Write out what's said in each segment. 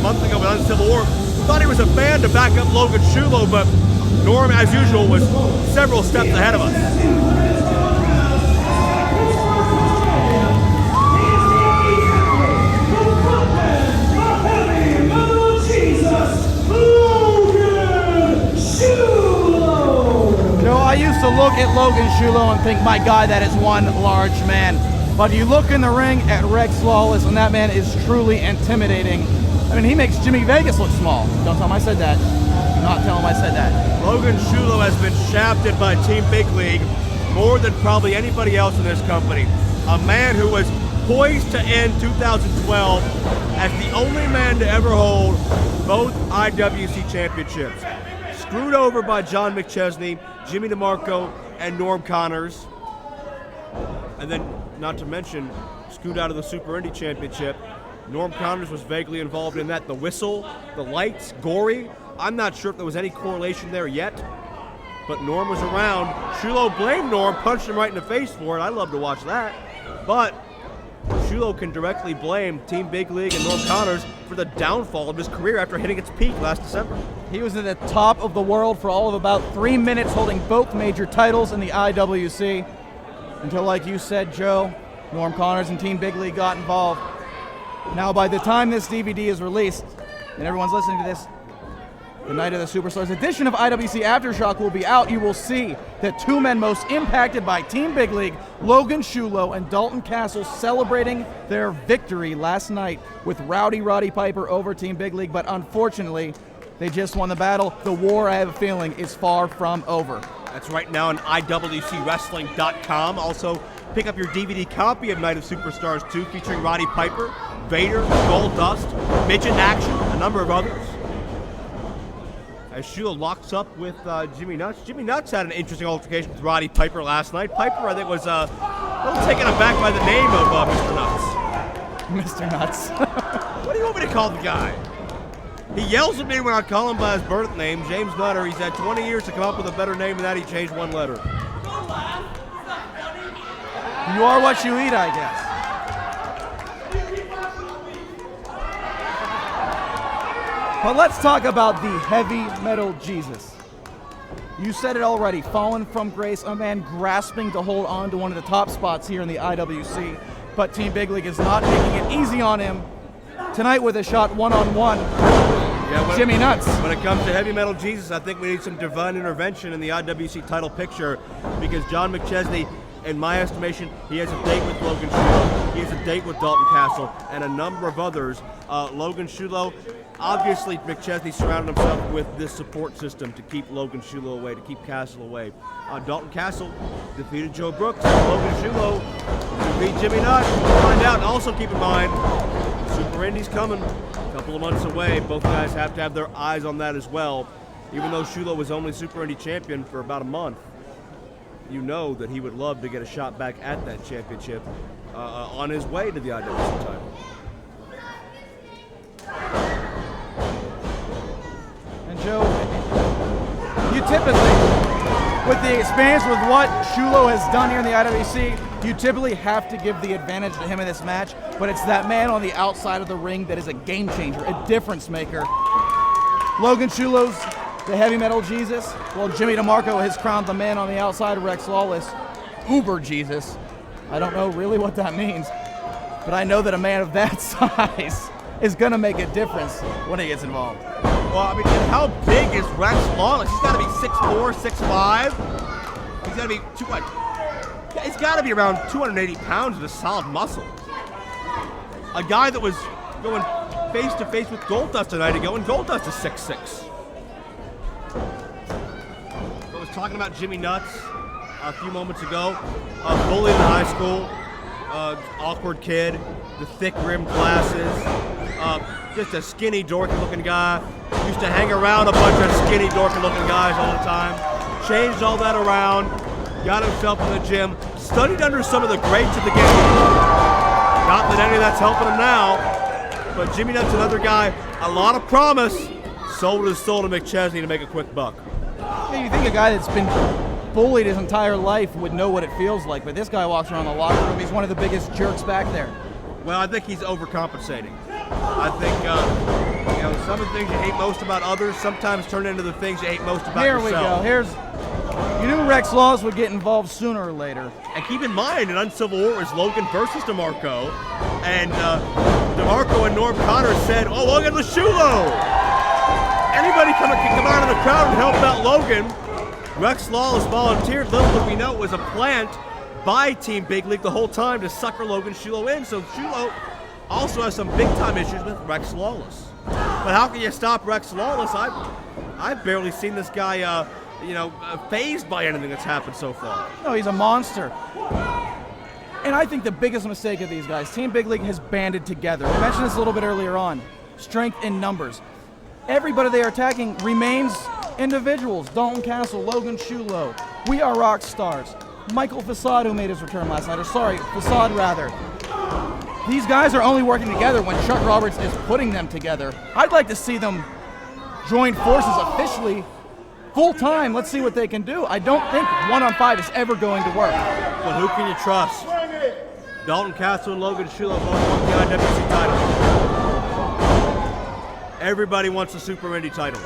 month ago with Uncivil War. Thought he was a fan to back up Logan Shulo, but Norm, as usual, was several steps ahead of us. I used to look at Logan Shulo and think, my God, that is one large man. But you look in the ring at Rex Lawless, and that man is truly intimidating. I mean, he makes Jimmy Vegas look small. Don't tell him I said that. Do not tell him I said that. Logan Shulo has been shafted by Team Big League more than probably anybody else in this company. A man who was poised to end 2012 as the only man to ever hold both IWC championships. Screwed over by John McChesney, Jimmy DeMarco, and Norm Connors. And then, not to mention, screwed out of the Super Indy Championship. Norm Connors was vaguely involved in that. The whistle, the lights, gory. I'm not sure if there was any correlation there yet, but Norm was around. Shulo blamed Norm, punched him right in the face for it. I love to watch that. But Shulo can directly blame Team Big League and Norm Connors for the downfall of his career after hitting its peak last December. He was at the top of the world for all of about 3 minutes, holding both major titles in the IWC, until, like you said, Joe, Norm Connors and Team Big League got involved. Now, by the time this DVD is released, and everyone's listening to this, the Night of the Superstars edition of IWC Aftershock will be out. You will see the two men most impacted by Team Big League, Logan Shulo and Dalton Castle, celebrating their victory last night with Rowdy Roddy Piper over Team Big League. But unfortunately, they just won the battle. The war, I have a feeling, is far from over. That's right now on IWCWrestling.com. Also, pick up your DVD copy of Night of Superstars 2 featuring Roddy Piper, Vader, Goldust, Midget Action, a number of others. As Shulo locks up with Jimmy Nuts. Jimmy Nuts had an interesting altercation with Roddy Piper last night. Piper, I think, was a little taken aback by the name of Mr. Nuts. Mr. Nuts. What do you want me to call the guy? He yells at me when I call him by his birth name, James Nutter. He's had 20 years to come up with a better name than that. He changed one letter. You are what you eat, I guess. But let's talk about the heavy metal Jesus. You said it already, fallen from grace, a man grasping to hold on to one of the top spots here in the IWC. But Team Big League is not making it easy on him tonight with a shot one-on-one. Jimmy Nuts. When it comes to heavy metal Jesus, I think we need some divine intervention in the IWC title picture, because John McChesney, in my estimation, he has a date with Logan Shulo, he has a date with Dalton Castle, and a number of others. Logan Shulo, obviously McChesney surrounded himself with this support system to keep Logan Shulo away, to keep Castle away. Dalton Castle defeated Joe Brooks. Logan Shulo defeat Jimmy Nutt. We'll find out. And also keep in mind, Super Indy's coming. A couple of months away. Both guys have to have their eyes on that as well. Even though Shulo was only Super Indy champion for about a month, you know that he would love to get a shot back at that championship on his way to the IWC title. And Joe, you typically, with the experience with what Shulo has done here in the IWC, you typically have to give the advantage to him in this match, but it's that man on the outside of the ring that is a game changer, a difference maker. Logan Shulo's the heavy metal Jesus, while Jimmy DeMarco has crowned the man on the outside, Rex Lawless, Uber Jesus. I don't know really what that means, but I know that a man of that size is going to make a difference when he gets involved. Well, I mean, and how big is Rex Lawless? He's got to be 6'4", 6'5". He's got to be he's got to be around 280 pounds of just solid muscle. A guy that was going face to face with Goldust a night ago, and Goldust is 6'6". I was talking about Jimmy Nuts a few moments ago. Bullied in high school, awkward kid, the thick rimmed glasses, just a skinny, dorky-looking guy. Used to hang around a bunch of skinny, dorky-looking guys all the time. Changed all that around, got himself in the gym, studied under some of the greats of the game. Not that any of that's helping him now, but Jimmy Nutt's another guy, a lot of promise, sold his soul to McChesney to make a quick buck. Yeah, you think a guy that's been bullied his entire life would know what it feels like, but this guy walks around the locker room, he's one of the biggest jerks back there. Well, I think he's overcompensating. I think Some of the things you hate most about others sometimes turn into the things you hate most about Here yourself. we go. You knew Rex Laws would get involved sooner or later. And keep in mind, in Uncivil War, it was Logan versus DeMarco. And DeMarco and Norm Connors said, oh, Logan Shulo. Anybody can come out of the crowd and help out Logan. Rex Lawless volunteered. Little did we know it was a plant by Team Big League the whole time to sucker Logan Shulo in. So Shulo also has some big-time issues with Rex Lawless. But how can you stop Rex Lawless? I've barely seen this guy, phased by anything that's happened so far. No, he's a monster. And I think the biggest mistake of these guys, Team Big League has banded together. I mentioned this a little bit earlier on. Strength in numbers. Everybody they are attacking remains individuals. Dalton Castle, Logan Shulo, We Are Rock Stars, Michael Facade, who made his return last night, Facade rather. These guys are only working together when Chuck Roberts is putting them together. I'd like to see them join forces officially, full time. Let's see what they can do. I don't think 1-on-5 is ever going to work. But who can you trust? Dalton Castle and Logan Shulo both won the IWC title. Everybody wants a Super Indy title.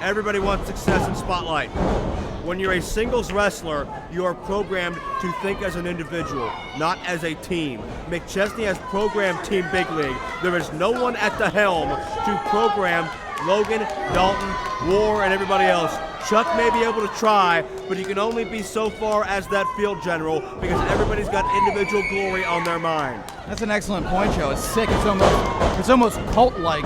Everybody wants success and spotlight. When you're a singles wrestler, you are programmed to think as an individual, not as a team. McChesney has programmed Team Big League. There is no one at the helm to program Logan, Dalton, War, and everybody else. Chuck may be able to try, but you can only be so far as that field general because everybody's got individual glory on their mind. That's an excellent point, Joe. It's sick. It's almost cult-like.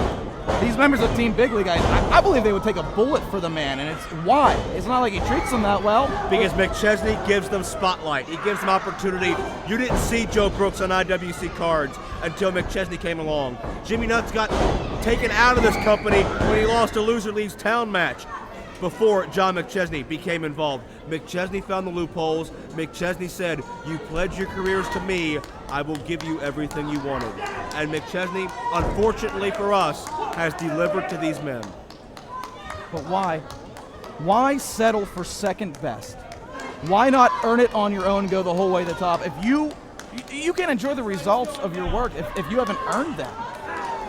These members of Team Big League, I believe they would take a bullet for the man, and it's why. It's not like he treats them that well. Because McChesney gives them spotlight. He gives them opportunity. You didn't see Joe Brooks on IWC cards until McChesney came along. Jimmy Nuts got taken out of this company when he lost a Loser Leaves Town match before John McChesney became involved. McChesney found the loopholes. McChesney said, you pledge your careers to me, I will give you everything you wanted. And McChesney, unfortunately for us, has delivered to these men. But why? Why settle for second best? Why not earn it on your own and go the whole way to the top? If you can enjoy the results of your work if you haven't earned them.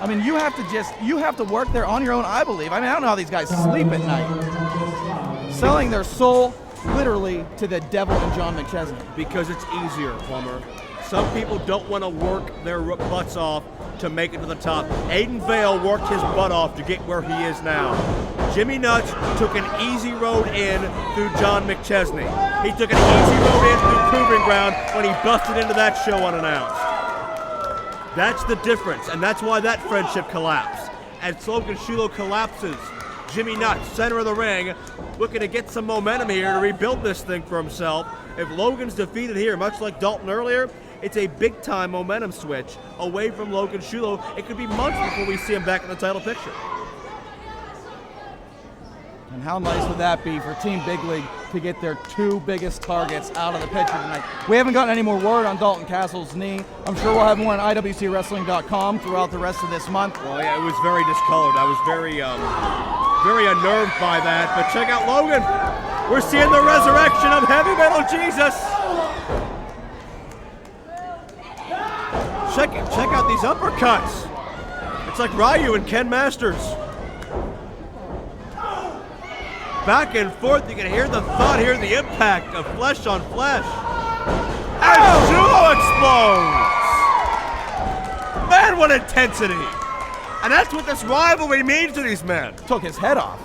I mean, you have to work there on your own, I believe. I mean, I don't know how these guys sleep at night. Selling their soul, literally, to the devil and John McChesney. Because it's easier, Plummer. Some people don't want to work their butts off to make it to the top. Aiden Vale worked his butt off to get where he is now. Jimmy Nuts took an easy road in through John McChesney. He took an easy road in through Proving Ground when he busted into that show unannounced. That's the difference, and that's why that friendship collapsed. As Logan Shulo collapses, Jimmy Nuts, center of the ring, looking to get some momentum here to rebuild this thing for himself. If Logan's defeated here, much like Dalton earlier, it's a big-time momentum switch away from Logan Shulo. It could be months before we see him back in the title picture. And how nice would that be for Team Big League to get their two biggest targets out of the picture tonight? We haven't gotten any more word on Dalton Castle's knee. I'm sure we'll have more on IWCWrestling.com throughout the rest of this month. Well, yeah, it was very discolored. I was very unnerved by that. But check out Logan. We're seeing the resurrection of Heavy Metal Jesus. Check out these uppercuts. It's like Ryu and Ken Masters. Back and forth, you can hear the thought, hear the impact of flesh on flesh. And Shulo explodes! Man, what intensity! And that's what this rivalry means to these men. Took his head off.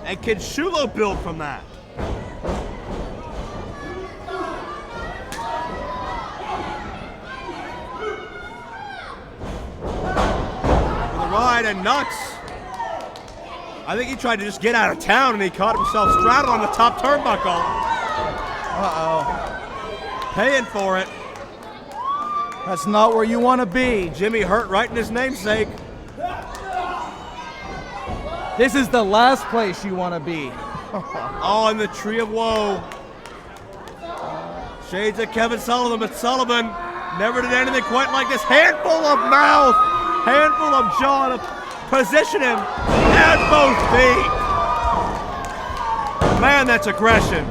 And can Shulo build from that? For the ride and Nuts. I think he tried to just get out of town and he caught himself straddled on the top turnbuckle. Uh-oh. Paying for it. That's not where you want to be. Jimmy hurt right in his namesake. This is the last place you want to be. Oh, in the Tree of Woe. Shades of Kevin Sullivan, but Sullivan never did anything quite like this. Handful of mouth, handful of jaw to position him at both feet. Man, that's aggression.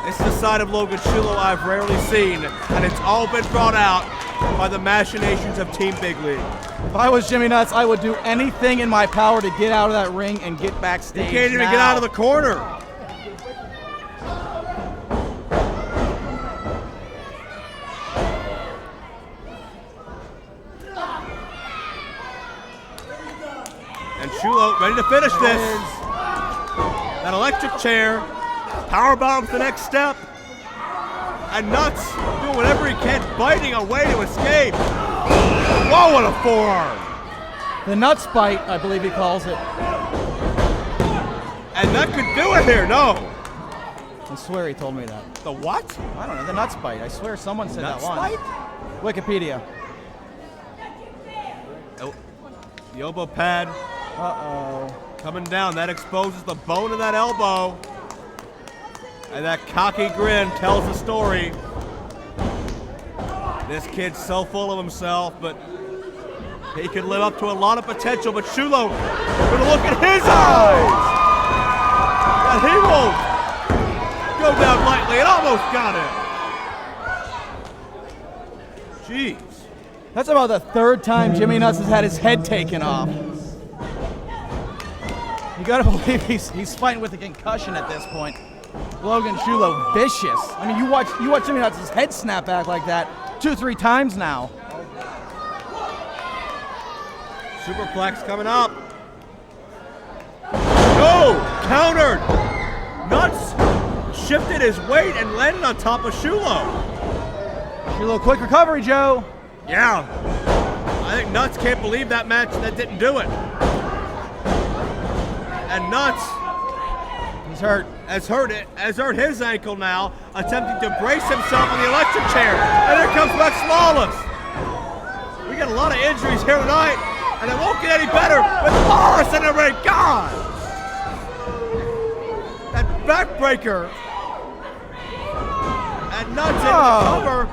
It's the side of Logan Shulo I've rarely seen, and it's all been brought out by the machinations of Team Big League. If I was Jimmy Nuts, I would do anything in my power to get out of that ring and get He backstage. can't even now. get out of the corner. And Shulo ready to finish this. That electric chair, power bomb to the next step. And Nuts doing whatever he can, biting a way to escape. Whoa, what a forearm. The Nuts bite, I believe he calls it. And that could do it here, no. I swear he told me that. The what? I don't know, the Nuts bite. I swear someone said Nuts that once. bite? Wikipedia. Oh, the elbow pad Uh-oh. coming down. That exposes the bone of that elbow. And that cocky grin tells the story. This kid's so full of himself, but he can live up to a lot of potential. But Shulo, with a look at his eyes, that he won't go down lightly. It almost got him. Jeez. That's about the third time Jimmy Nuts has had his head taken off. You gotta believe he's fighting with a concussion at this point. Logan Shulo, vicious. I mean, you watch Jimmy Nuts' head snap back like that 2-3 times now. Superplex coming up. No! Countered! Nuts shifted his weight and landed on top of Shulo. Shulo, quick recovery, Joe. Yeah. I think Nuts can't believe that match that didn't do it. And Nuts He's hurt. has hurt his ankle now, attempting to brace himself on the electric chair. And here comes Max Lawless. We got a lot of injuries here tonight, and it won't get any better with Lawless in the ring. God! That backbreaker. And Nuts in the cover.